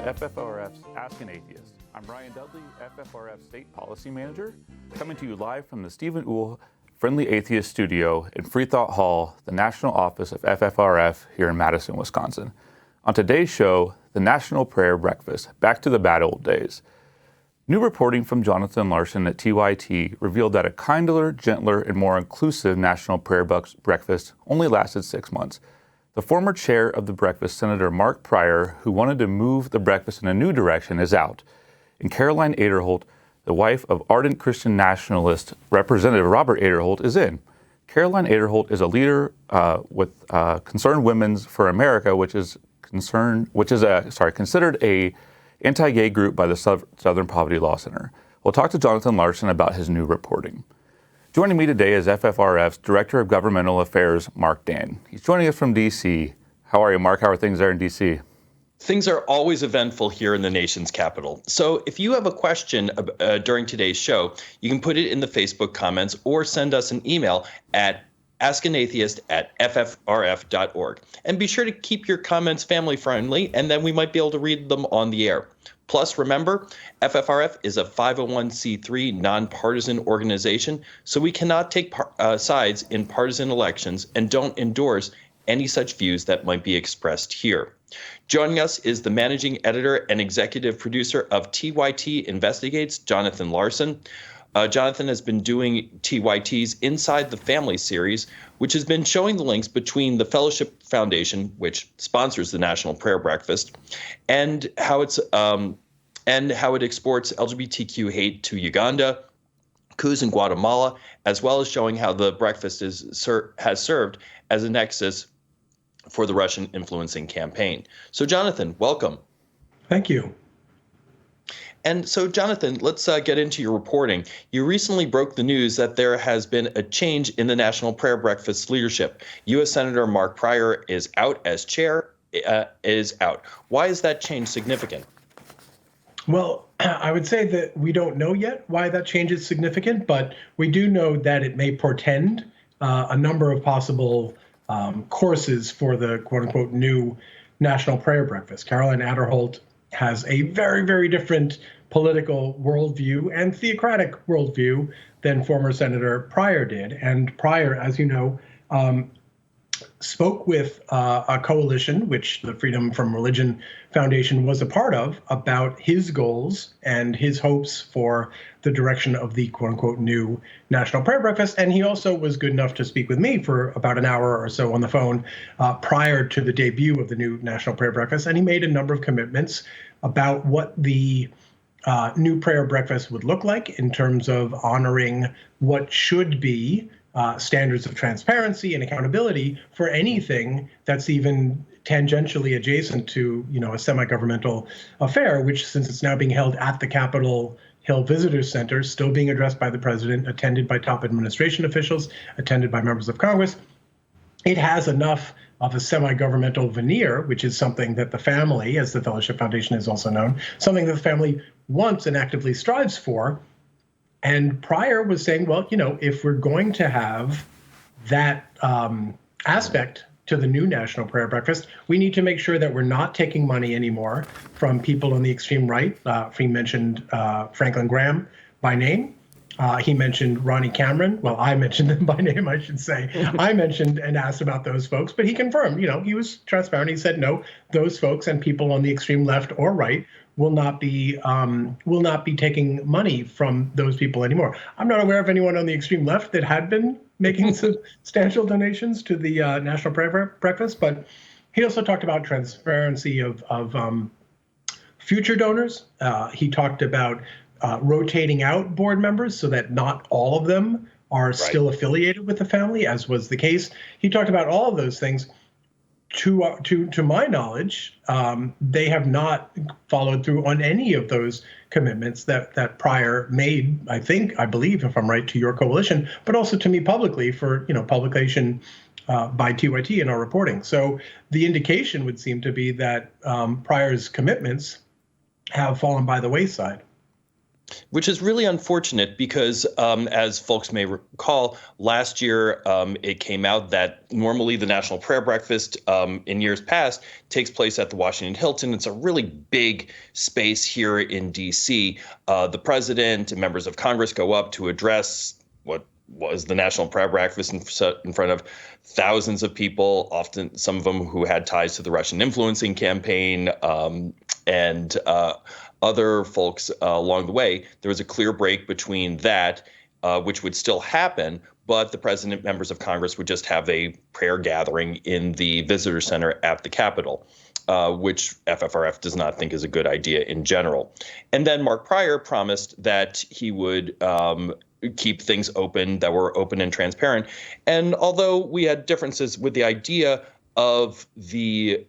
FFRF's Ask an Atheist. I'm Ryan Dudley, FFRF State Policy Manager, coming to you live from the Stephen Uhl Friendly Atheist Studio in Freethought Hall, the national office of FFRF here in Madison, Wisconsin. On today's show, the National Prayer Breakfast, back to the bad old days. New reporting from Jonathan Larsen at TYT revealed that a kinder, gentler, and more inclusive National Prayer Breakfast only lasted 6 months. The former chair of the breakfast, Senator Mark Pryor, who wanted to move the breakfast in a new direction, is out. And Caroline Aderholt, the wife of ardent Christian Nationalist Representative Robert Aderholt, is in. Caroline Aderholt is a leader with Concerned Women's for America, which is considered a anti-gay group by the Southern Poverty Law Center. We'll talk to Jonathan Larsen about his new reporting. Joining me today is FFRF's Director of Governmental Affairs, Mark Dan. He's joining us from D.C. How are you, Mark? How are things there in D.C.? Things are always eventful here in the nation's capital. So if you have a question during today's show, you can put it in the Facebook comments or send us an email at askanatheist@ffrf.org. And be sure to keep your comments family friendly, and then we might be able to read them on the air. Plus, remember, FFRF is a 501c3 nonpartisan organization, so we cannot take sides in partisan elections and don't endorse any such views that might be expressed here. Joining us is the managing editor and executive producer of TYT Investigates, Jonathan Larsen. Jonathan has been doing TYT's Inside the Family series, which has been showing the links between the Fellowship Foundation, which sponsors the National Prayer Breakfast, and how it exports LGBTQ hate to Uganda, coups in Guatemala, as well as showing how the breakfast has served as a nexus for the Russian influencing campaign. So, Jonathan, welcome. Thank you. And so, Jonathan, let's get into your reporting. You recently broke the news that there has been a change in the National Prayer Breakfast leadership. U.S. Senator Mark Pryor is out as chair, is out. Why is that change significant? Well, I would say that we don't know yet why that change is significant, but we do know that it may portend a number of possible courses for the quote-unquote new National Prayer Breakfast. Caroline Aderholt has a very, very different political worldview and theocratic worldview than former Senator Pryor did. And Pryor, as you know, spoke with a coalition, which the Freedom from Religion Foundation was a part of, about his goals and his hopes for the direction of the quote-unquote new National Prayer Breakfast. And he also was good enough to speak with me for about an hour or so on the phone prior to the debut of the new National Prayer Breakfast. And he made a number of commitments about what the new prayer breakfast would look like in terms of honoring what should be standards of transparency and accountability for anything that's even tangentially adjacent to, a semi-governmental affair, which, since it's now being held at the Capitol Hill Visitor Center, still being addressed by the president, attended by top administration officials, attended by members of Congress, it has enough of a semi-governmental veneer, which is something that the family, as the Fellowship Foundation is also known, something that the family wants and actively strives for. And Pryor was saying, well, if we're going to have that aspect to the new National Prayer Breakfast, we need to make sure that we're not taking money anymore from people on the extreme right. He mentioned Franklin Graham by name. He mentioned Ronnie Cameron. Well, I mentioned them by name, I should say. I mentioned and asked about those folks, but he confirmed, he was transparent. He said, no, those folks and people on the extreme left or right will not be taking money from those people anymore. I'm not aware of anyone on the extreme left that had been making substantial donations to the National Prayer Breakfast, but he also talked about transparency of future donors. He talked about rotating out board members so that not all of them are still affiliated with the family, as was the case. He talked about all of those things. To my knowledge, they have not followed through on any of those commitments that Pryor made, I believe, if I'm right, to your coalition, but also to me publicly for, publication by TYT in our reporting. So the indication would seem to be that Pryor's commitments have fallen by the wayside. Which is really unfortunate because, as folks may recall, last year it came out that normally the National Prayer Breakfast in years past takes place at the Washington Hilton. It's a really big space here in D.C. The president and members of Congress go up to address what was the National Prayer Breakfast in front of thousands of people, often some of them who had ties to the Russian influencing campaign and other folks along the way. There was a clear break between that, which would still happen, but the president, members of Congress would just have a prayer gathering in the visitor center at the Capitol, which FFRF does not think is a good idea in general. And then Mark Pryor promised that he would keep things open, that were open and transparent. And although we had differences with the idea of the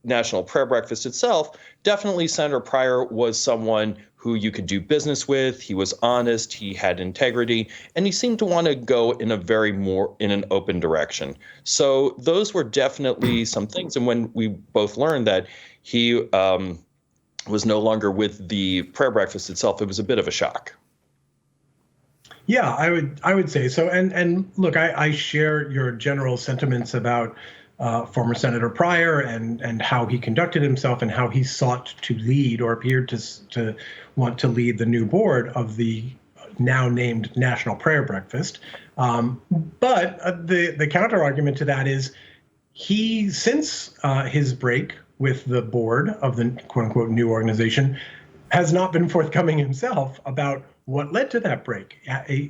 National Prayer Breakfast itself, definitely Senator Pryor was someone who you could do business with. He was honest, he had integrity, and he seemed to want to go in an open direction. So those were definitely some things. And when we both learned that he was no longer with the prayer breakfast itself, it was a bit of a shock. Yeah, I would say so. And look, I share your general sentiments about former Senator Pryor and how he conducted himself and how he sought to lead or appeared to want to lead the new board of the now named National Prayer Breakfast. But the counter argument to that is he, since his break with the board of the quote unquote new organization, has not been forthcoming himself about what led to that break,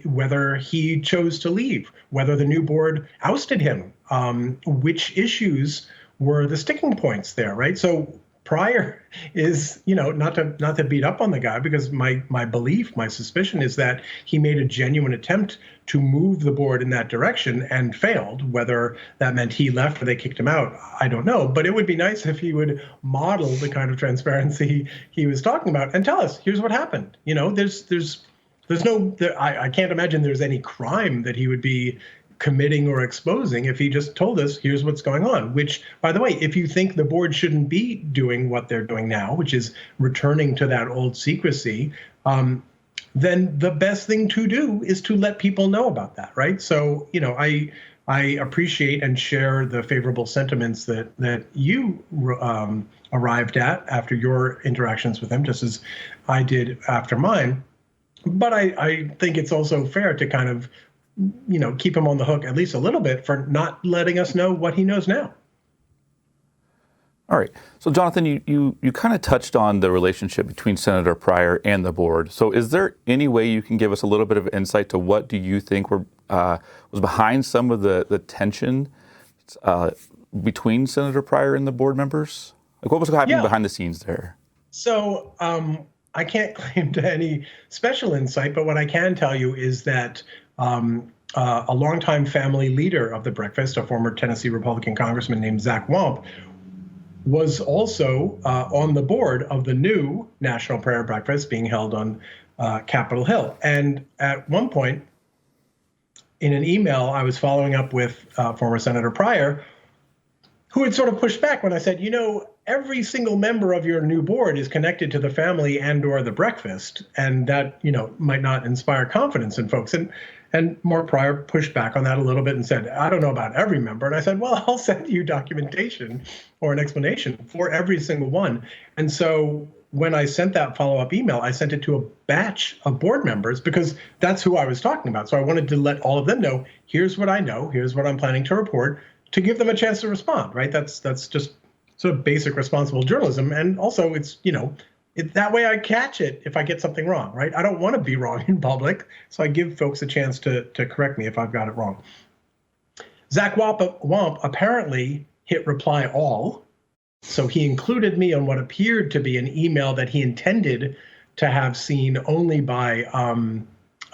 whether he chose to leave, whether the new board ousted him, which issues were the sticking points there, right? So Pryor is, not to beat up on the guy, because my belief, my suspicion is that he made a genuine attempt to move the board in that direction and failed. Whether that meant he left or they kicked him out, I don't know. But it would be nice if he would model the kind of transparency he was talking about and tell us, here's what happened. I can't imagine there's any crime that he would be committing or exposing if he just told us, here's what's going on. Which, by the way, if you think the board shouldn't be doing what they're doing now, which is returning to that old secrecy, then the best thing to do is to let people know about that, right? So, I appreciate and share the favorable sentiments that you arrived at after your interactions with him, just as I did after mine. But I think it's also fair to kind of, keep him on the hook at least a little bit for not letting us know what he knows now. All right. So, Jonathan, you kind of touched on the relationship between Senator Pryor and the board. So is there any way you can give us a little bit of insight to what do you think was behind some of the tension between Senator Pryor and the board members? Like, what was happening behind the scenes there? So I can't claim to any special insight, but what I can tell you is that a longtime family leader of the breakfast, a former Tennessee Republican congressman named Zach Wamp, was also on the board of the new National Prayer Breakfast being held on Capitol Hill. And at one point, in an email, I was following up with former Senator Pryor, who had sort of pushed back when I said, every single member of your new board is connected to the family and or the breakfast, and that, might not inspire confidence in folks. And Mark Pryor pushed back on that a little bit and said, I don't know about every member. And I said, well, I'll send you documentation or an explanation for every single one. And so when I sent that follow-up email, I sent it to a batch of board members because that's who I was talking about. So I wanted to let all of them know, here's what I know, here's what I'm planning to report, to give them a chance to respond, right? That's just sort of basic responsible journalism. And also it's, that way I catch it if I get something wrong, right? I don't want to be wrong in public, so I give folks a chance to correct me if I've got it wrong. Zach Wamp apparently hit reply all, so he included me on what appeared to be an email that he intended to have seen only by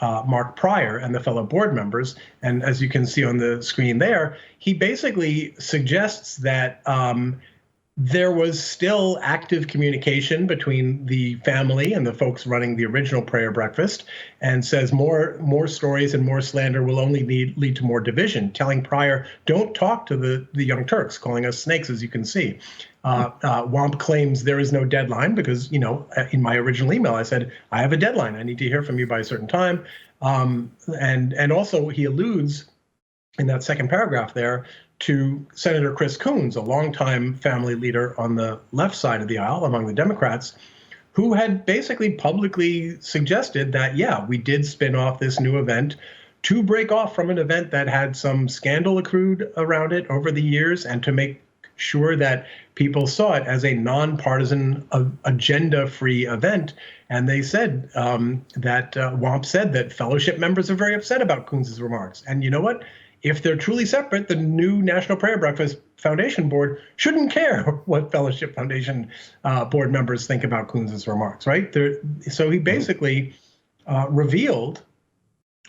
Mark Pryor and the fellow board members. And as you can see on the screen there, he basically suggests that there was still active communication between the family and the folks running the original prayer breakfast, and says more stories and more slander will only lead to more division, telling Pryor, don't talk to the Young Turks, calling us snakes, as you can see. Wamp claims there is no deadline because, in my original email, I said, I have a deadline. I need to hear from you by a certain time. And also he alludes in that second paragraph there to Senator Chris Coons, a longtime family leader on the left side of the aisle among the Democrats, who had basically publicly suggested that, yeah, we did spin off this new event to break off from an event that had some scandal accrued around it over the years, and to make sure that people saw it as a nonpartisan, agenda-free event. And they said that Wamp said that fellowship members are very upset about Coons's remarks. And you know what? If they're truly separate, the new National Prayer Breakfast Foundation Board shouldn't care what Fellowship Foundation board members think about Coons's remarks, right? So he basically revealed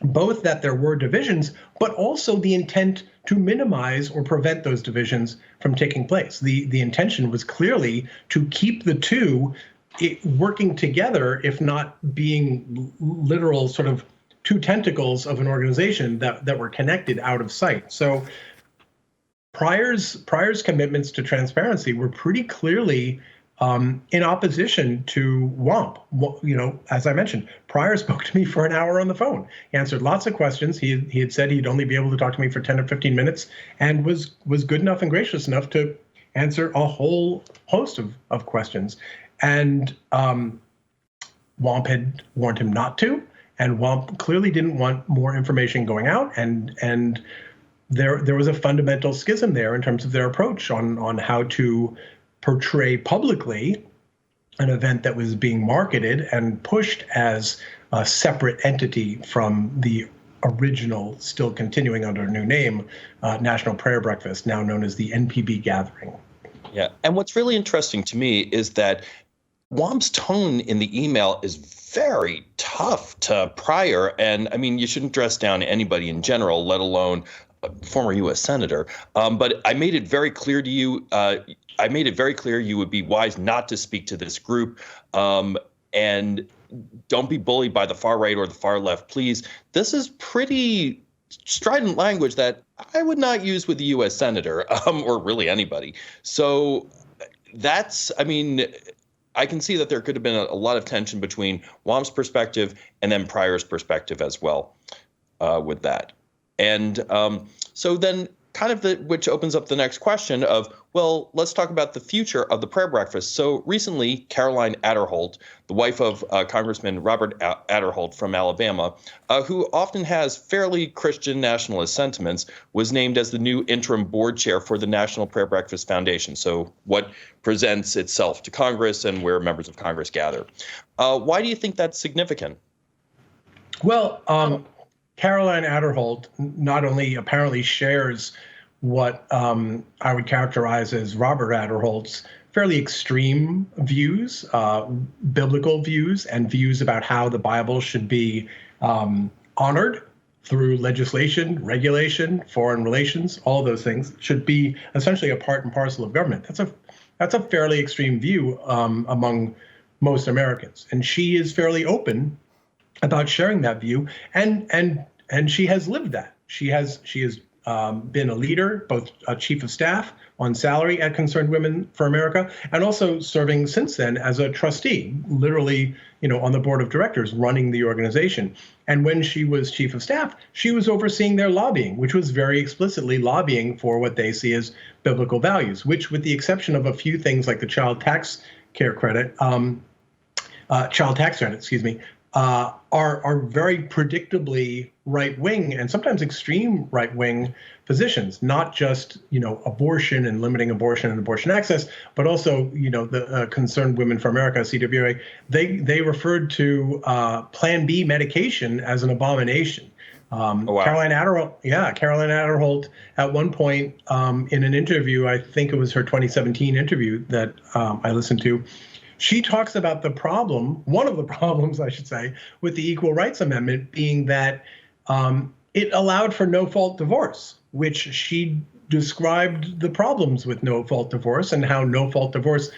both that there were divisions, but also the intent to minimize or prevent those divisions from taking place. The intention was clearly to keep the two working together, if not being literal sort of two tentacles of an organization that were connected out of sight. So Pryor's commitments to transparency were pretty clearly in opposition to Wamp. As I mentioned, Pryor spoke to me for an hour on the phone. He answered lots of questions. He had said he'd only be able to talk to me for 10 or 15 minutes, and was good enough and gracious enough to answer a whole host of questions. And Wamp had warned him not to. And Wamp clearly didn't want more information going out, and there was a fundamental schism there in terms of their approach on how to portray publicly an event that was being marketed and pushed as a separate entity from the original, still continuing under a new name, National Prayer Breakfast, now known as the NPB Gathering. Yeah, and what's really interesting to me is that Wamp's tone in the email is very tough to Pryor. And I mean, you shouldn't dress down anybody in general, let alone a former U.S. senator. But I made it very clear to you. I made it very clear you would be wise not to speak to this group. And don't be bullied by the far right or the far left, please. This is pretty strident language that I would not use with a U.S. senator or really anybody. So I can see that there could have been a lot of tension between Wamp's perspective and then Pryor's perspective as well with that. And so then which opens up the next question of, well, let's talk about the future of the prayer breakfast. So recently, Caroline Aderholt, the wife of Congressman Robert Aderholt from Alabama, who often has fairly Christian nationalist sentiments, was named as the new interim board chair for the National Prayer Breakfast Foundation. So what presents itself to Congress and where members of Congress gather. Why do you think that's significant? Well, Caroline Aderholt not only apparently shares what I would characterize as Robert Aderholt's fairly extreme views, biblical views, and views about how the Bible should be honored through legislation, regulation, foreign relations, all those things should be essentially a part and parcel of government. That's a fairly extreme view among most Americans, and she is fairly open about sharing that view, and she has lived that. She has been a leader, both a chief of staff on salary at Concerned Women for America, and also serving since then as a trustee, literally, on the board of directors running the organization. And when she was chief of staff, she was overseeing their lobbying, which was very explicitly lobbying for what they see as biblical values, which, with the exception of a few things like the child tax credit, are very predictably right-wing and sometimes extreme right-wing positions, not just, abortion and limiting abortion and abortion access, but also, the Concerned Women for America, CWA, they referred to Plan B medication as an abomination. Oh, wow. Caroline Aderholt at one point in an interview, I think it was her 2017 interview that I listened to, she talks about one of the problems, I should say, with the Equal Rights Amendment being that it allowed for no-fault divorce, which she described the problems with no-fault divorce and how no-fault divorce,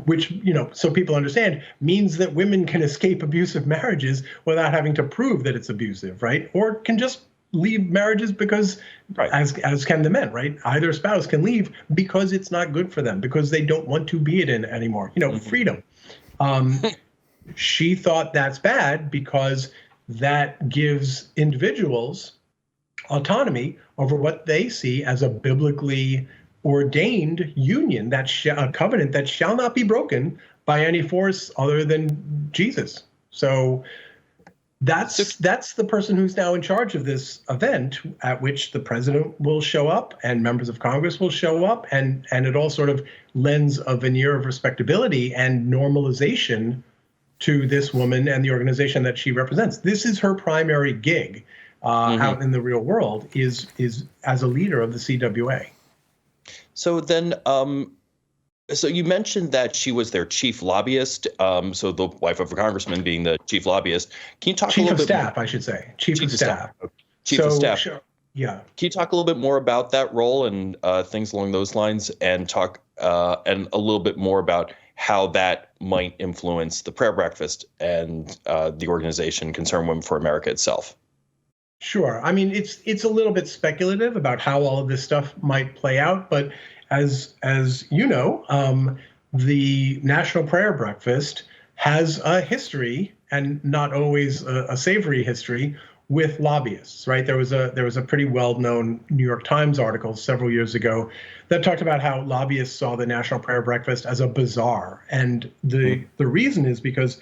which, so people understand, means that women can escape abusive marriages without having to prove that it's abusive, right? Or can just leave marriages because, as can the men, right? Either spouse can leave because it's not good for them, because they don't want to be it in anymore. Freedom. She thought that's bad because that gives individuals autonomy over what they see as a biblically ordained union, a covenant that shall not be broken by any force other than Jesus. So that's the person who's now in charge of this event, at which the president will show up and members of Congress will show up, and it all sort of lends a veneer of respectability and normalization to this woman and the organization that she represents. This is her primary gig out in the real world, is as a leader of the CWA. So then, so you mentioned that she was their chief lobbyist. So the wife of a congressman being the chief lobbyist. Can you talk a little bit? Chief of staff, I should say. Chief of staff. Chief of staff. Sure. Yeah. Can you talk a little bit more about that role and things along those lines, and talk and a little bit more about how that might influence the prayer breakfast and the organization Concerned Women for America itself? Sure. I mean, it's a little bit speculative about how all of this stuff might play out, but as you know, the National Prayer Breakfast has a history, and not always a savory history, with lobbyists, right? There was a pretty well-known New York Times article several years ago that talked about how lobbyists saw the National Prayer Breakfast as a bazaar, and the reason is because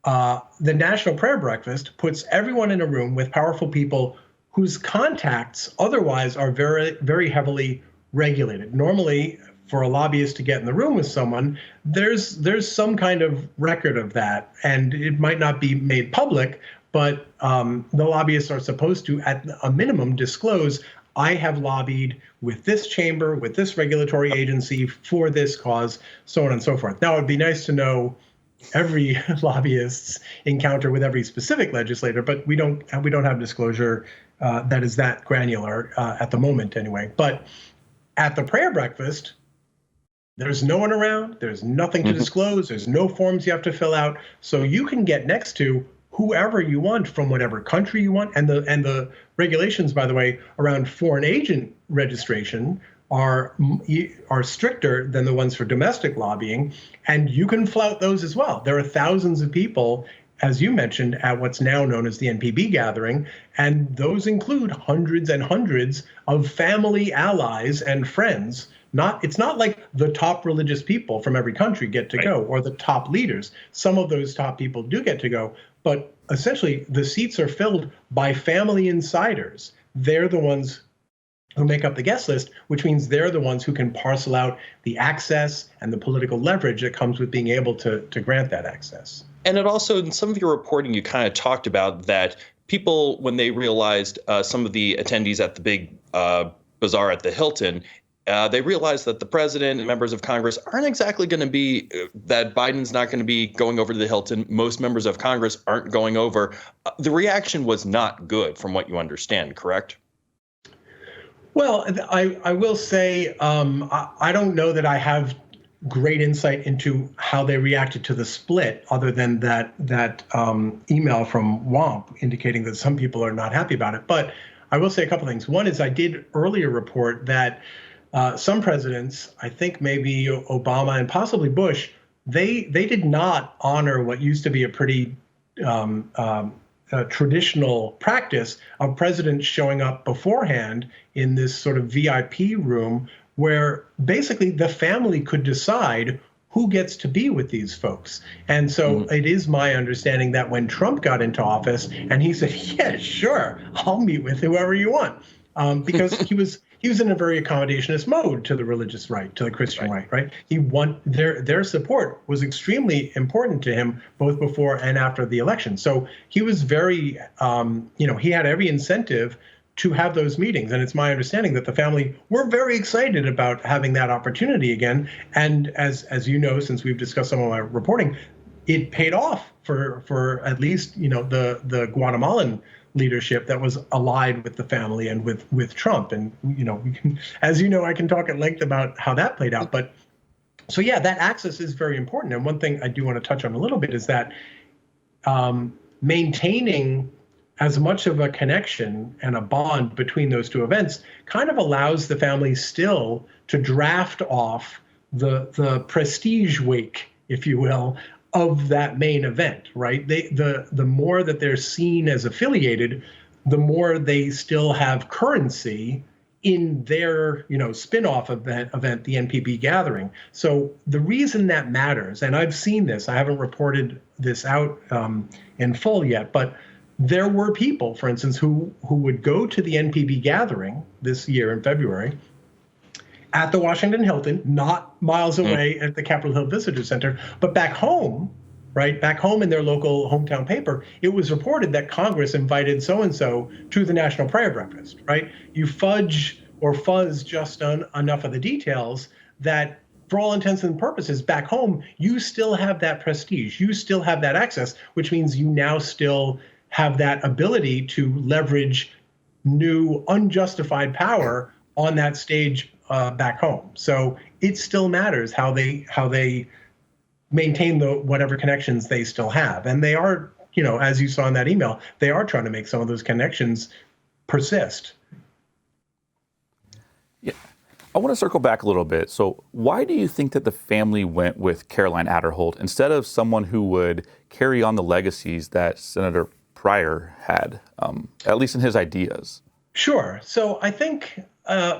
the National Prayer Breakfast puts everyone in a room with powerful people whose contacts otherwise are very, very heavily regulated. Normally, for a lobbyist to get in the room with someone, there's some kind of record of that, and it might not be made public, but the lobbyists are supposed to, at a minimum, disclose, I have lobbied with this chamber, with this regulatory agency for this cause, so on and so forth. Now, it'd be nice to know every lobbyist's encounter with every specific legislator, but we don't have disclosure that is that granular at the moment anyway. But at the prayer breakfast, there's no one around, there's nothing to disclose, there's no forms you have to fill out, so you can get next to whoever you want from whatever country you want. And the regulations, by the way, around foreign agent registration are stricter than the ones for domestic lobbying, and you can flout those as well. There are thousands of people, as you mentioned, at what's now known as the NPB gathering, and those include hundreds and hundreds of family allies and friends. It's not like the top religious people from every country get to go, or the top leaders. Some of those top people do get to go, but essentially the seats are filled by family insiders. They're the ones who make up the guest list, which means they're the ones who can parcel out the access and the political leverage that comes with being able to grant that access. And it also, in some of your reporting, you kind of talked about that people, when they realized some of the attendees at the big bazaar at the Hilton, they realized that the president and members of Congress aren't exactly going to be, that Biden's not going to be going over to the Hilton. Most members of Congress aren't going over. The reaction was not good, from what you understand, correct? Well, I will say I don't know that I have great insight into how they reacted to the split, other than that email from Wamp indicating that some people are not happy about it. But I will say a couple things. One is I did earlier report that some presidents, I think maybe Obama and possibly Bush, they did not honor what used to be a pretty traditional practice of presidents showing up beforehand in this sort of VIP room where basically the family could decide who gets to be with these folks. And so it is my understanding that when Trump got into office and he said, yeah, sure, I'll meet with whoever you want, because he was in a very accommodationist mode to the religious right, to the Christian right? Their support was extremely important to him, both before and after the election. So he was very, he had every incentive to have those meetings. And it's my understanding that the family were very excited about having that opportunity again. And as you know, since we've discussed some of my reporting, it paid off for at least, the Guatemalan leadership that was allied with the family and with Trump. And, we can, as you know, I can talk at length about how that played out. But so, yeah, that axis is very important. And one thing I do want to touch on a little bit is that maintaining as much of a connection and a bond between those two events kind of allows the family still to draft off the prestige wake, if you will, of that main event, right? The more that they're seen as affiliated, the more they still have currency in their, spin-off event, the NPB gathering. So the reason that matters, and I've seen this, I haven't reported this out in full yet, but there were people, for instance, who would go to the NPB gathering this year in February at the Washington Hilton, not miles away at the Capitol Hill Visitor Center, but back home, right? Back home in their local hometown paper, it was reported that Congress invited so-and-so to the National Prayer Breakfast, right? You fudge or fuzz just enough of the details that for all intents and purposes, back home, you still have that prestige. You still have that access, which means you now still have that ability to leverage new unjustified power on that stage back home. So it still matters how they maintain whatever connections they still have. And they are, as you saw in that email, they are trying to make some of those connections persist. Yeah. I want to circle back a little bit. So why do you think that the family went with Caroline Aderholt instead of someone who would carry on the legacies that Senator Pryor had, at least in his ideas? Sure. So I think,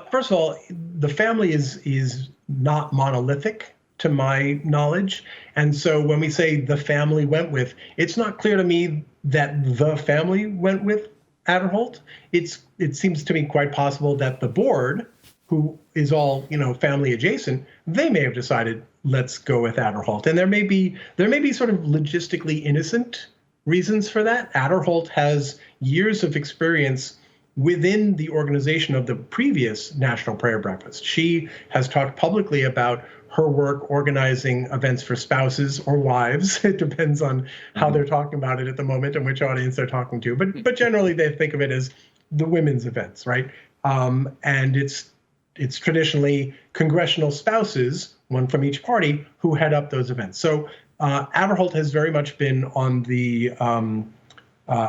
first of all, the family is not monolithic to my knowledge. And so when we say the family went with, it's not clear to me that the family went with Aderholt. It seems to me quite possible that the board, who is all, family adjacent, they may have decided, let's go with Aderholt. And there may be sort of logistically innocent reasons for that. Aderholt has years of experience within the organization of the previous National Prayer Breakfast. She has talked publicly about her work organizing events for spouses or wives. It depends on how they're talking about it at the moment and which audience they're talking to. But generally, they think of it as the women's events, right? And it's traditionally congressional spouses, one from each party, who head up those events. So Aderholt has very much been on the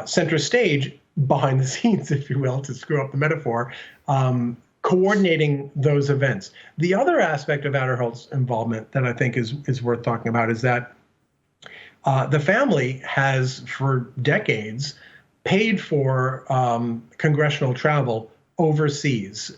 center stage, behind the scenes, if you will, to screw up the metaphor, coordinating those events. The other aspect of Aderholt's involvement that I think is worth talking about is that the family has, for decades, paid for congressional travel overseas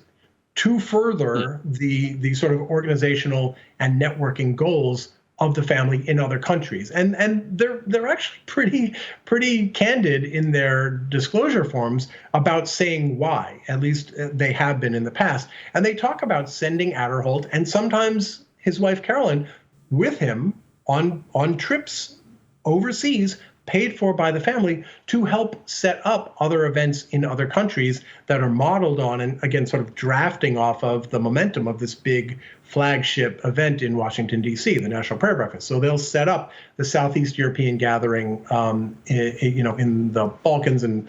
to further the sort of organizational and networking goals of the family in other countries. And they're actually pretty candid in their disclosure forms about saying why. At least they have been in the past. And they talk about sending Aderholt and sometimes his wife Caroline with him on trips overseas paid for by the family to help set up other events in other countries that are modeled on and, again, sort of drafting off of the momentum of this big flagship event in Washington, D.C., the National Prayer Breakfast. So they'll set up the Southeast European gathering, in the Balkans, and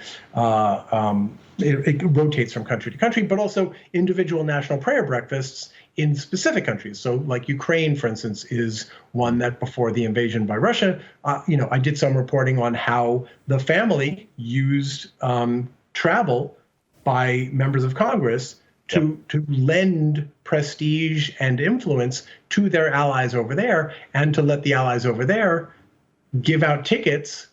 it rotates from country to country, but also individual National Prayer Breakfasts in specific countries. So like Ukraine, for instance, is one that before the invasion by Russia, I did some reporting on how the family used travel by members of Congress to lend prestige and influence to their allies over there, and to let the allies over there give out tickets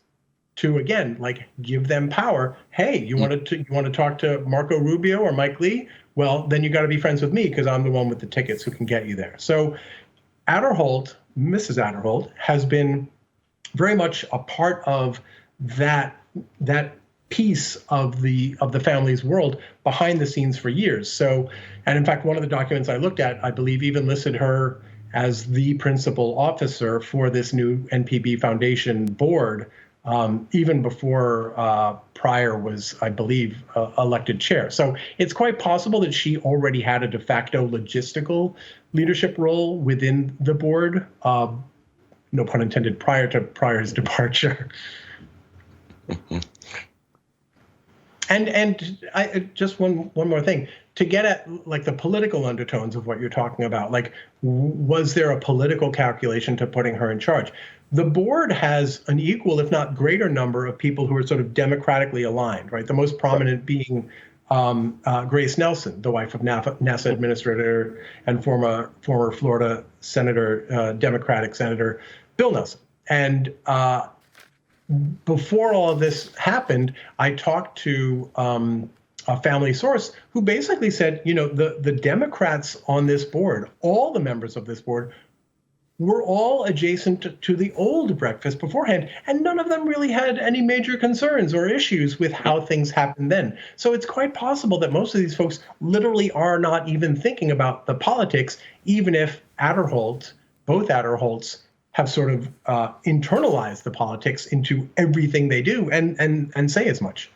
to, again, like, give them power. Hey, you want to talk to Marco Rubio or Mike Lee? Well, then you got to be friends with me because I'm the one with the tickets who can get you there. So Aderholt, Mrs. Aderholt, has been very much a part of that piece of the family's world behind the scenes for years. So, and in fact, one of the documents I looked at, I believe, even listed her as the principal officer for this new NPB Foundation board, even before Pryor was, I believe, elected chair. So it's quite possible that she already had a de facto logistical leadership role within the board, no pun intended, prior to Pryor's departure. And I just one more thing to get at like the political undertones of what you're talking about. Like, was there a political calculation to putting her in charge? The board has an equal, if not greater, number of people who are sort of democratically aligned, right? The most prominent being Grace Nelson, the wife of NASA Administrator and former Florida Senator, Democratic Senator Bill Nelson. And before all of this happened, I talked to a family source who basically said, the Democrats on this board, all the members of this board, were all adjacent to the old breakfast beforehand, and none of them really had any major concerns or issues with how things happened then. So it's quite possible that most of these folks literally are not even thinking about the politics, even if both Aderholts, have sort of internalized the politics into everything they do and say as much.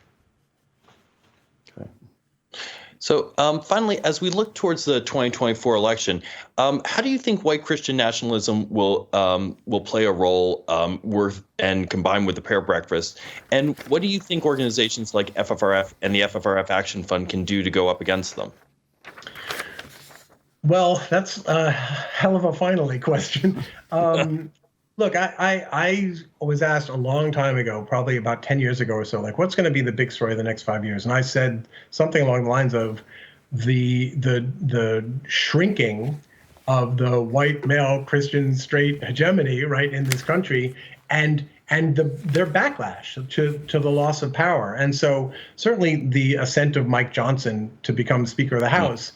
So finally, as we look towards the 2024 election, how do you think white Christian nationalism will play a role and combine with the prayer breakfast? And what do you think organizations like FFRF and the FFRF Action Fund can do to go up against them? Well, that's a hell of a finally question. Look, I was asked a long time ago, probably about 10 years ago or so, like, what's going to be the big story of the next 5 years? And I said something along the lines of the shrinking of the white male Christian straight hegemony, right, in this country, and their backlash to the loss of power. And so certainly the ascent of Mike Johnson to become Speaker of the House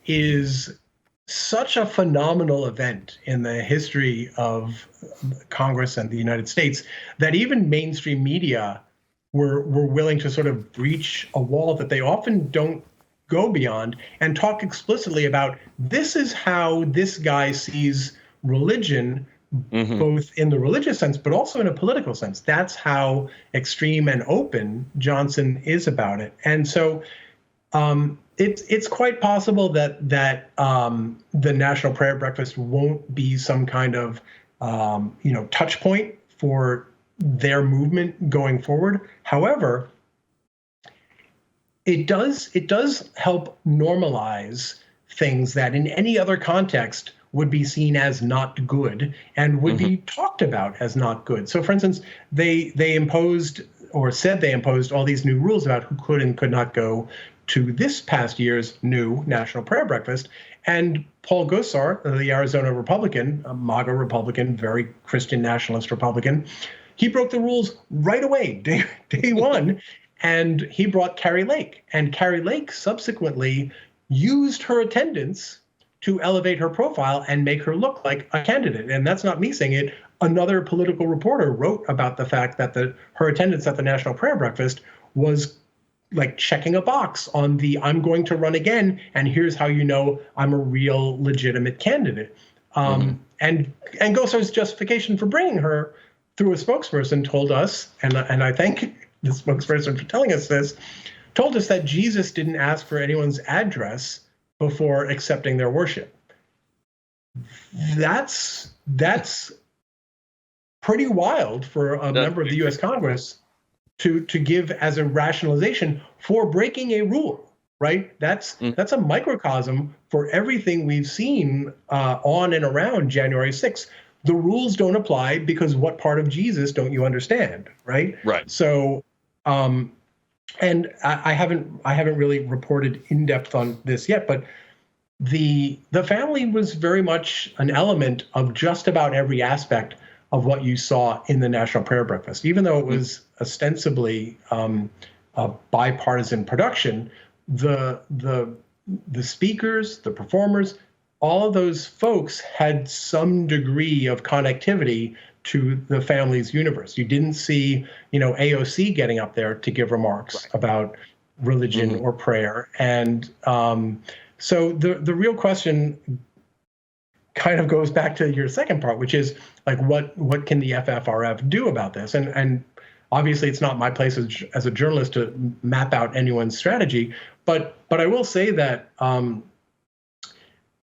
is such a phenomenal event in the history of Congress and the United States that even mainstream media were willing to sort of breach a wall that they often don't go beyond and talk explicitly about. This is how this guy sees religion, both in the religious sense, but also in a political sense. That's how extreme and open Johnson is about it. And so it's quite possible that the National Prayer Breakfast won't be some kind of touch point for their movement going forward. However, it does help normalize things that in any other context would be seen as not good and would be talked about as not good. So, for instance, they imposed or said they imposed all these new rules about who could and could not go to this past year's new National Prayer Breakfast. And Paul Gosar, the Arizona Republican, a MAGA Republican, very Christian nationalist Republican, he broke the rules right away, day one, and he brought Carrie Lake. And Carrie Lake subsequently used her attendance to elevate her profile and make her look like a candidate. And that's not me saying it. Another political reporter wrote about the fact that her attendance at the National Prayer Breakfast was like checking a box on the I'm going to run again, and here's how you know I'm a real legitimate candidate. And Gosar's justification for bringing her through a spokesperson told us, and I thank the spokesperson for telling us this, told us that Jesus didn't ask for anyone's address before accepting their worship. That's pretty wild for a member of the U.S. Congress to give as a rationalization for breaking a rule, right? That's a microcosm for everything we've seen on and around January 6th. The rules don't apply because what part of Jesus don't you understand, right? Right. So, and I haven't really reported in depth on this yet, but the family was very much an element of just about every aspect of what you saw in the National Prayer Breakfast. Even though it was ostensibly a bipartisan production, the speakers, the performers, all of those folks had some degree of connectivity to the family's universe. You didn't see, AOC getting up there to give remarks about religion or prayer. And so the real question kind of goes back to your second part, which is like, what can the FFRF do about this? And obviously it's not my place as a journalist to map out anyone's strategy, but I will say that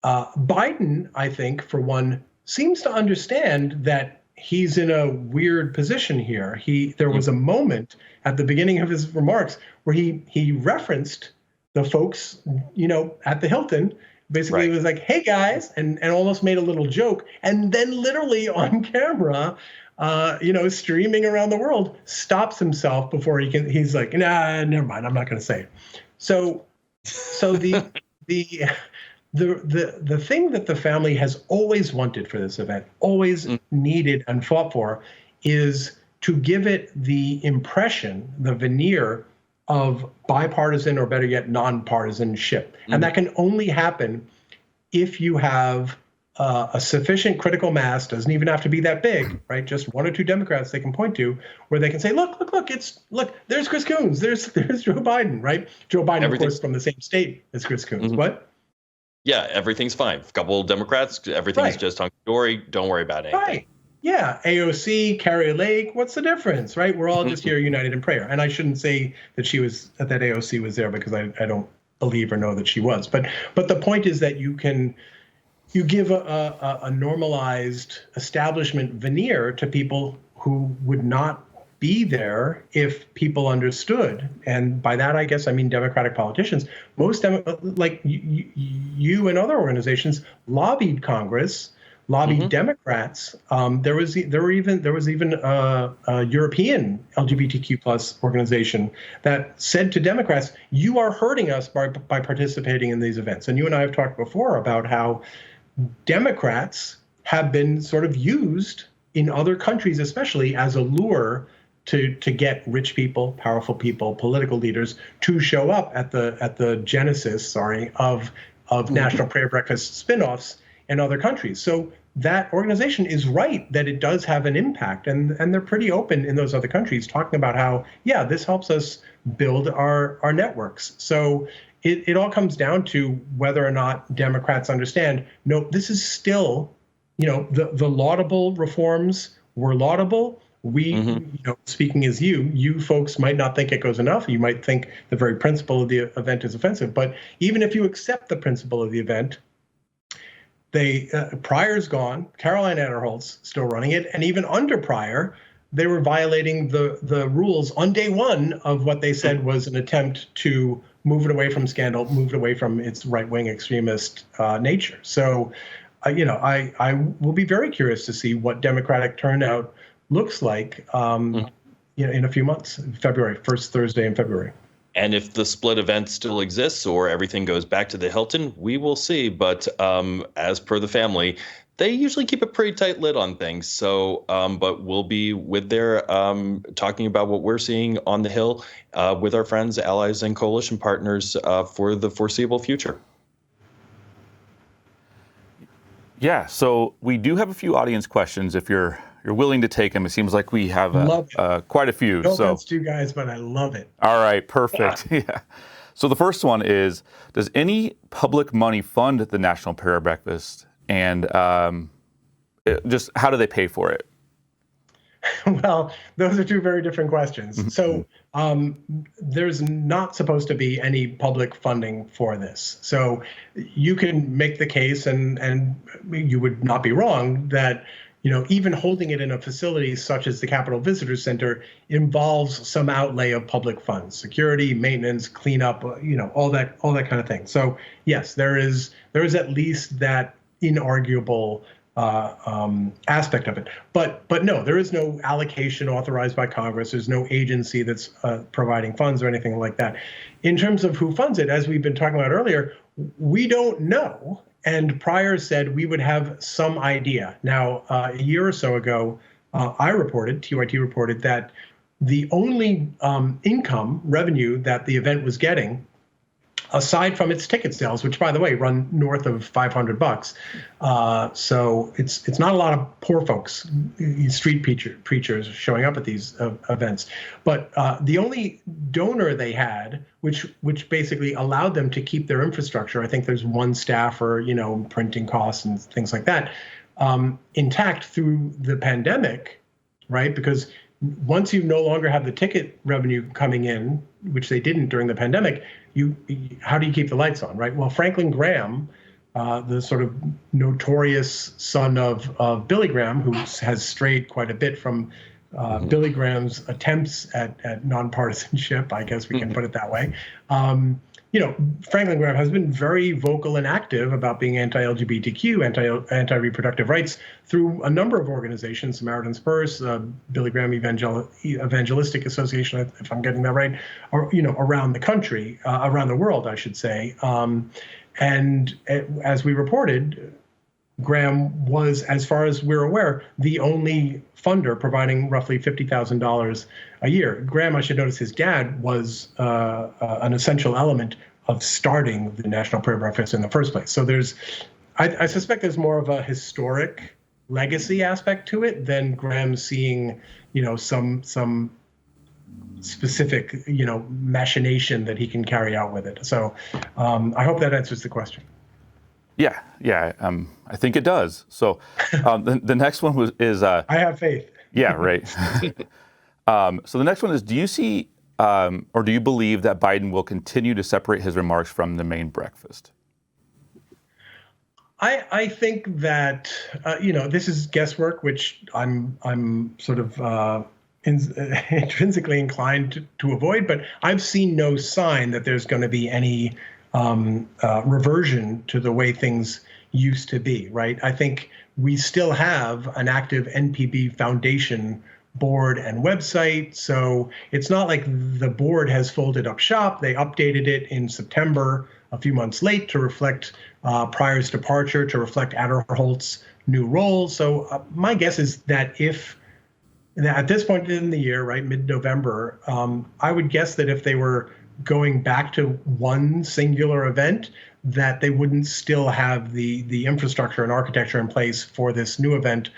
Biden, I think, for one, seems to understand that he's in a weird position here. There was a moment at the beginning of his remarks where he referenced the folks, at the Hilton. Basically, It was like, "Hey guys," and almost made a little joke, and then literally on camera, streaming around the world, stops himself before he's like, "Nah, never mind. I'm not going to say it." So the thing that the family has always wanted for this event, always needed and fought for, is to give it the impression, the veneer of bipartisan, or better yet, nonpartisanship. And that can only happen if you have a sufficient critical mass. Doesn't even have to be that big, right? Just one or two Democrats they can point to where they can say, look, there's Chris Coons, there's Joe Biden, right? Joe Biden, of course, from the same state as Chris Coons. What? Yeah, everything's fine. A couple of Democrats, everything's just hunky-dory. Don't worry about anything. Right. Yeah, AOC, Carrie Lake, what's the difference, right? We're all just here united in prayer. And I shouldn't say that that AOC was there, because I don't believe or know that she was. But the point is that you give a normalized establishment veneer to people who would not be there if people understood. And by that, I guess, I mean Democratic politicians. Most like you and other organizations lobbied Congress, lobbied Democrats. There was even a European LGBTQ plus organization that said to Democrats, "You are hurting us by participating in these events." And you and I have talked before about how Democrats have been sort of used in other countries, especially as a lure to get rich people, powerful people, political leaders to show up at the genesis, of National Prayer Breakfast spinoffs in other countries. So that organization is right that it does have an impact, and they're pretty open in those other countries talking about how, yeah, this helps us build our networks. So it all comes down to whether or not Democrats understand, no, this is still, the laudable reforms were laudable. We, speaking as you folks might not think it goes enough. You might think the very principle of the event is offensive. But even if you accept the principle of the event, Pryor's gone. Caroline Aderholt's still running it. And even under Pryor, they were violating the rules on day one of what they said was an attempt to move it away from scandal, move it away from its right-wing extremist nature. So, I will be very curious to see what Democratic turnout looks like in a few months, February, first Thursday in February. And if the split event still exists or everything goes back to the Hilton, we will see. But as per the family, they usually keep a pretty tight lid on things. So, but we'll be with there talking about what we're seeing on the Hill with our friends, allies, and coalition partners for the foreseeable future. Yeah, so we do have a few audience questions if you're willing to take them. It seems like we have quite a few. No offense to you guys, but I love it. All right, perfect. Yeah. So the first one is, does any public money fund the National Prayer Breakfast? And just how do they pay for it? Well, those are two very different questions. So there's not supposed to be any public funding for this. So you can make the case, and you would not be wrong, that even holding it in a facility such as the Capitol Visitor Center involves some outlay of public funds, security, maintenance, cleanup, all that kind of thing. So yes, there is at least that inarguable aspect of it. But no, there is no allocation authorized by Congress. There's no agency that's providing funds or anything like that. In terms of who funds it, as we've been talking about earlier, we don't know. And Pryor said we would have some idea. Now, a year or so ago, TYT reported that the only income revenue that the event was getting, aside from its ticket sales, which, by the way, run north of $500, so it's not a lot of poor folks, street preachers showing up at these events. But the only donor they had, which basically allowed them to keep their infrastructure, I think there's one staffer, printing costs and things like that, intact through the pandemic, right? Because once you no longer have the ticket revenue coming in, which they didn't during the pandemic, how do you keep the lights on, right? Well, Franklin Graham the sort of notorious son of Billy Graham, who has strayed quite a bit from Billy Graham's attempts at nonpartisanship, I guess we can put it that way. Franklin Graham has been very vocal and active about being anti-LGBTQ, anti-reproductive rights through a number of organizations, Samaritan's Purse, Billy Graham Evangelistic Association, if I'm getting that right, or, around the country, around the world, I should say. And as we reported, Graham was, as far as we're aware, the only funder providing roughly $50,000 a year. Graham, I should notice, his dad was an essential element of starting the National Prayer Breakfast in the first place. So I suspect there's more of a historic legacy aspect to it than Graham seeing, some specific, machination that he can carry out with it. So I hope that answers the question. Yeah. I think it does. So the next one is. I have faith. Yeah, right. So the next one is: do you see or do you believe that Biden will continue to separate his remarks from the main breakfast? I think that this is guesswork, which I'm sort of intrinsically inclined to avoid. But I've seen no sign that there's going to be any reversion to the way things used to be, right? I think we still have an active NPB Foundation board and website. So it's not like the board has folded up shop. They updated it in September, a few months late, to reflect Pryor's departure, to reflect Aderholt's new role. So my guess is that at this point in the year, right, mid-November, I would guess that if they were going back to one singular event, that they wouldn't still have the infrastructure and architecture in place for this new event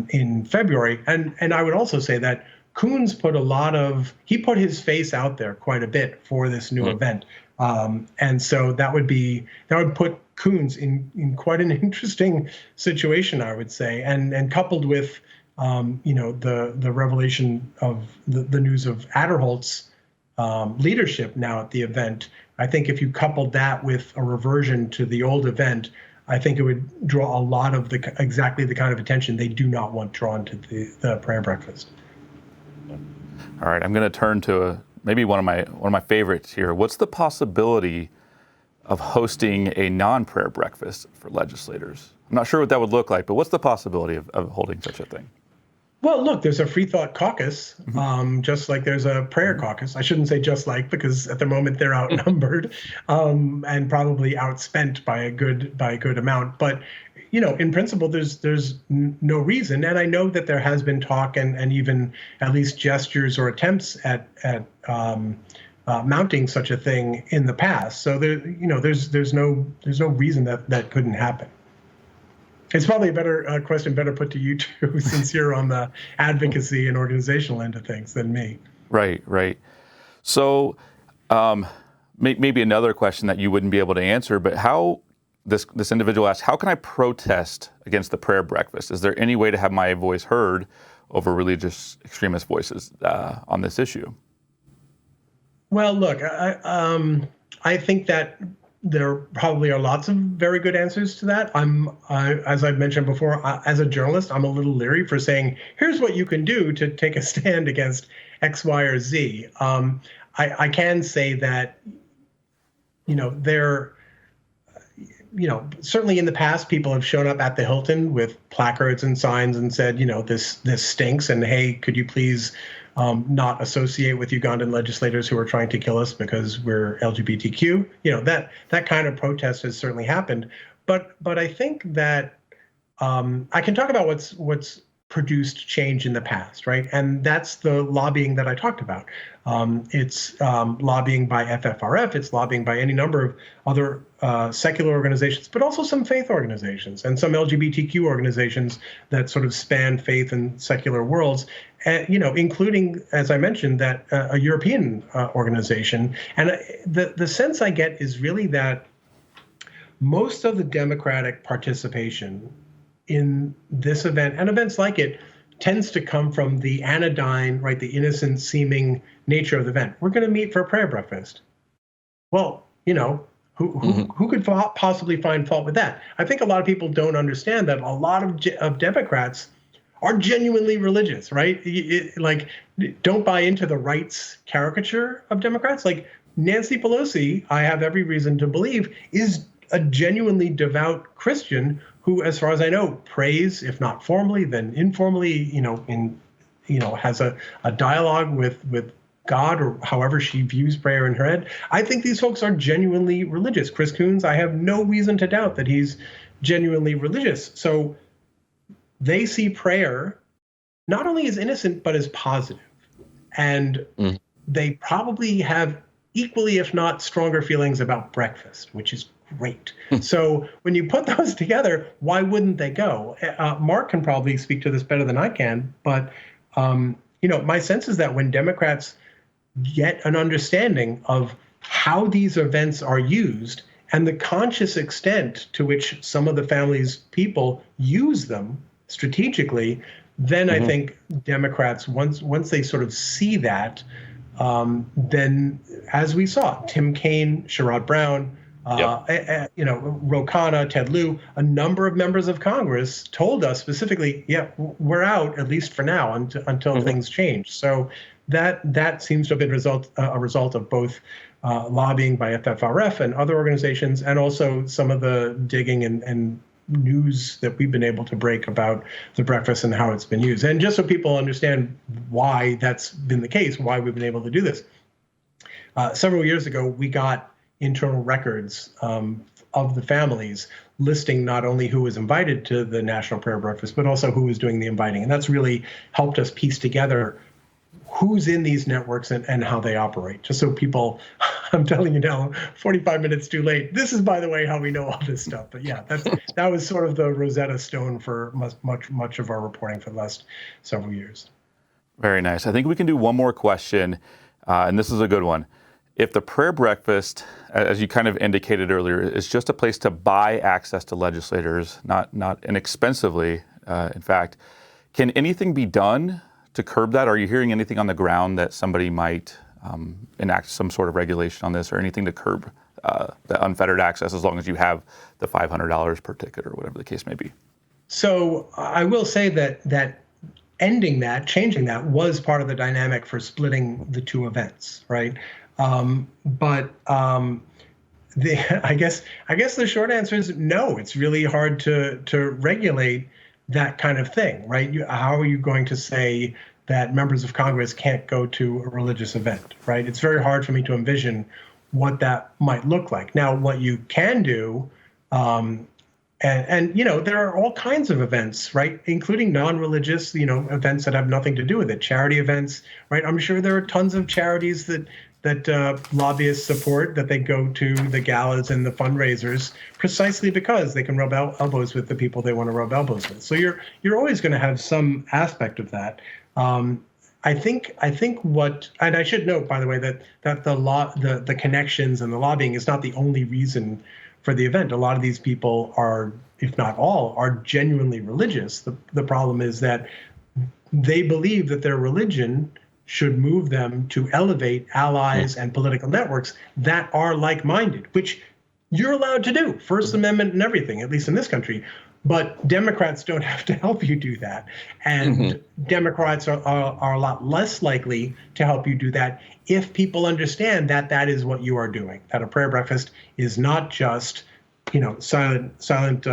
in February. And I would also say that Coons put his face out there quite a bit for this new event. And so that would put Coons in quite an interesting situation, I would say. And coupled with the revelation of the news of Aderholt's leadership now at the event, I think if you coupled that with a reversion to the old event, I think it would draw a lot of exactly the kind of attention they do not want drawn to the prayer breakfast. All right, I'm going to turn to maybe one of my favorites here. What's the possibility of hosting a non-prayer breakfast for legislators? I'm not sure what that would look like, but what's the possibility of holding such a thing? Well, look, there's a free thought caucus, just like there's a prayer caucus. I shouldn't say just like, because at the moment they're outnumbered and probably outspent by a good amount. But in principle, there's no reason. And I know that there has been talk and even at least gestures or attempts at mounting such a thing in the past. So there's no reason that couldn't happen. It's probably a question better put to you two, since you're on the advocacy and organizational end of things than me. Right. So maybe another question that you wouldn't be able to answer, but how this individual asked, how can I protest against the prayer breakfast? Is there any way to have my voice heard over religious extremist voices on this issue? Well, look, I think that there probably are lots of very good answers to that. As I've mentioned before, as a journalist, I'm a little leery for saying, here's what you can do to take a stand against X, Y, or Z. I can say that, certainly in the past, people have shown up at the Hilton with placards and signs and said, this stinks, and hey, could you please not associate with Ugandan legislators who are trying to kill us because we're LGBTQ. That kind of protest has certainly happened. But I think that I can talk about what's produced change in the past, right? And that's the lobbying that I talked about. It's lobbying by FFRF. It's lobbying by any number of other secular organizations, but also some faith organizations and some LGBTQ organizations that sort of span faith and secular worlds. Including, as I mentioned, that a European organization. And the sense I get is really that most of the democratic participation in this event and events like it tends to come from the anodyne, right, the innocent seeming nature of the event. We're going to meet for a prayer breakfast. Well, Who could possibly find fault with that? I think a lot of people don't understand that a lot of Democrats are genuinely religious, right? Like, don't buy into the right's caricature of Democrats. Like Nancy Pelosi, I have every reason to believe, is a genuinely devout Christian who, as far as I know, prays, if not formally, then informally, has a dialogue with God, or however she views prayer in her head. I think these folks are genuinely religious. Chris Coons, I have no reason to doubt that he's genuinely religious. So they see prayer not only as innocent, but as positive. And they probably have equally, if not stronger, feelings about breakfast, which is great. So when you put those together, why wouldn't they go? Mark can probably speak to this better than I can, but my sense is that when Democrats get an understanding of how these events are used and the conscious extent to which some of the family's people use them strategically, then I think Democrats, once they sort of see that, then as we saw, Tim Kaine, Sherrod Brown, Ro Khanna, Ted Lieu, a number of members of Congress told us specifically, we're out, at least for now, until things change. So that seems to have been a result of both lobbying by FFRF and other organizations, and also some of the digging and news that we've been able to break about the breakfast and how it's been used. And just so people understand why that's been the case, why we've been able to do this. Several years ago, we got internal records of the families listing not only who was invited to the National Prayer Breakfast, but also who was doing the inviting. And that's really helped us piece together who's in these networks and how they operate. Just so people, I'm telling you now, 45 minutes too late. This is, by the way, how we know all this stuff. But yeah, that was sort of the Rosetta Stone for much of our reporting for the last several years. Very nice. I think we can do one more question, and this is a good one. If the prayer breakfast, as you kind of indicated earlier, is just a place to buy access to legislators, not inexpensively, in fact, can anything be done to curb that? Are you hearing anything on the ground that somebody might enact some sort of regulation on this, or anything to curb the unfettered access, as long as you have the $500 per ticket or whatever the case may be? So I will say that ending that, changing that, was part of the dynamic for splitting the two events, right? I guess the short answer is no. It's really hard to regulate that kind of thing, right? How are you going to say that members of Congress can't go to a religious event, right? It's very hard for me to envision what that might look like. Now, what you can do, and there are all kinds of events, right, including non-religious, events that have nothing to do with it, charity events, right? I'm sure there are tons of charities that lobbyists support, that they go to the galas and the fundraisers precisely because they can rub elbows with the people they want to rub elbows with. So you're always going to have some aspect of that. I think what, and I should note, by the way, that the connections and the lobbying is not the only reason for the event. A lot of these people are, if not all, are genuinely religious. The problem is that they believe that their religion should move them to elevate allies and political networks that are like-minded, which you're allowed to do, First Amendment and everything, at least in this country. But Democrats don't have to help you do that. And Democrats are a lot less likely to help you do that if people understand that that is what you are doing, that a prayer breakfast is not just silent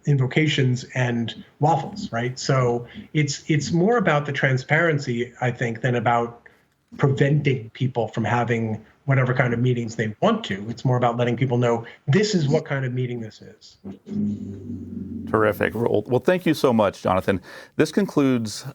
invocations and waffles, right? So it's more about the transparency, I think, than about preventing people from having whatever kind of meetings they want to. It's more about letting people know this is what kind of meeting this is. Terrific. Well, thank you so much, Jonathan. This concludes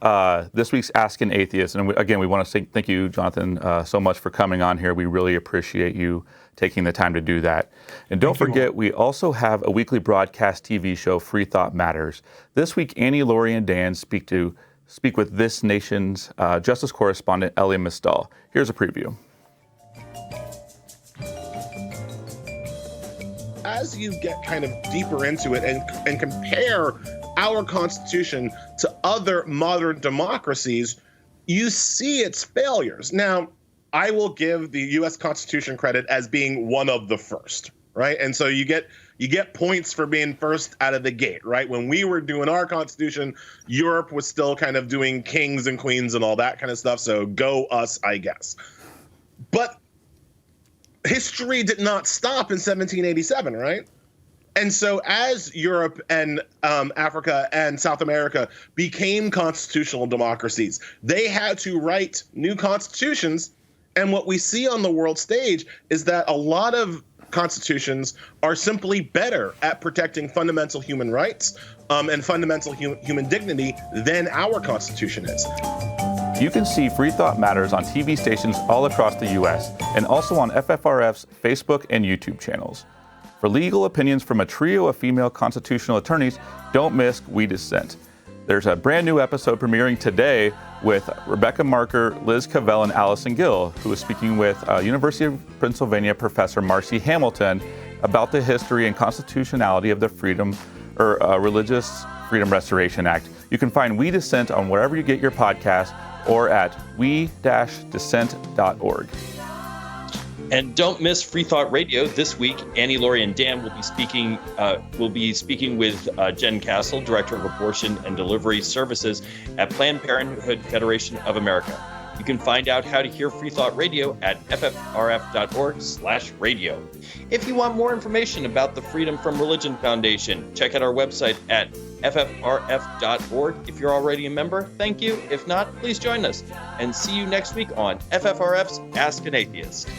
this week's Ask an Atheist. And again, we want to say thank you, Jonathan, so much for coming on here. We really appreciate you taking the time to do that. And don't forget, we also have a weekly broadcast TV show, Free Thought Matters. This week, Annie, Lori, and Dan speak with This Nation's justice correspondent, Elia Mistal. Here's a preview. As you get kind of deeper into it and compare our Constitution to other modern democracies, you see its failures. Now, I will give the U.S. Constitution credit as being one of the first. right? And so you get points for being first out of the gate, right? When we were doing our constitution, Europe was still kind of doing kings and queens and all that kind of stuff. So go us, I guess. But history did not stop in 1787, right? And so as Europe and Africa and South America became constitutional democracies, they had to write new constitutions. And what we see on the world stage is that a lot of constitutions are simply better at protecting fundamental human rights and fundamental human dignity than our Constitution is. You can see Free Thought Matters on TV stations all across the U.S. and also on FFRF's Facebook and YouTube channels. For legal opinions from a trio of female constitutional attorneys, don't miss We Dissent. There's a brand new episode premiering today with Rebecca Marker, Liz Cavell, and Allison Gill, who is speaking with University of Pennsylvania professor Marcy Hamilton about the history and constitutionality of the Religious Freedom Restoration Act. You can find We Dissent on wherever you get your podcasts or at we-dissent.org. And don't miss Free Thought Radio this week. Annie, Laurie, and Dan will be speaking with Jen Castle, Director of Abortion and Delivery Services at Planned Parenthood Federation of America. You can find out how to hear Free Thought Radio at ffrf.org/radio. If you want more information about the Freedom from Religion Foundation, check out our website at ffrf.org. If you're already a member, thank you. If not, please join us. And see you next week on FFRF's Ask an Atheist.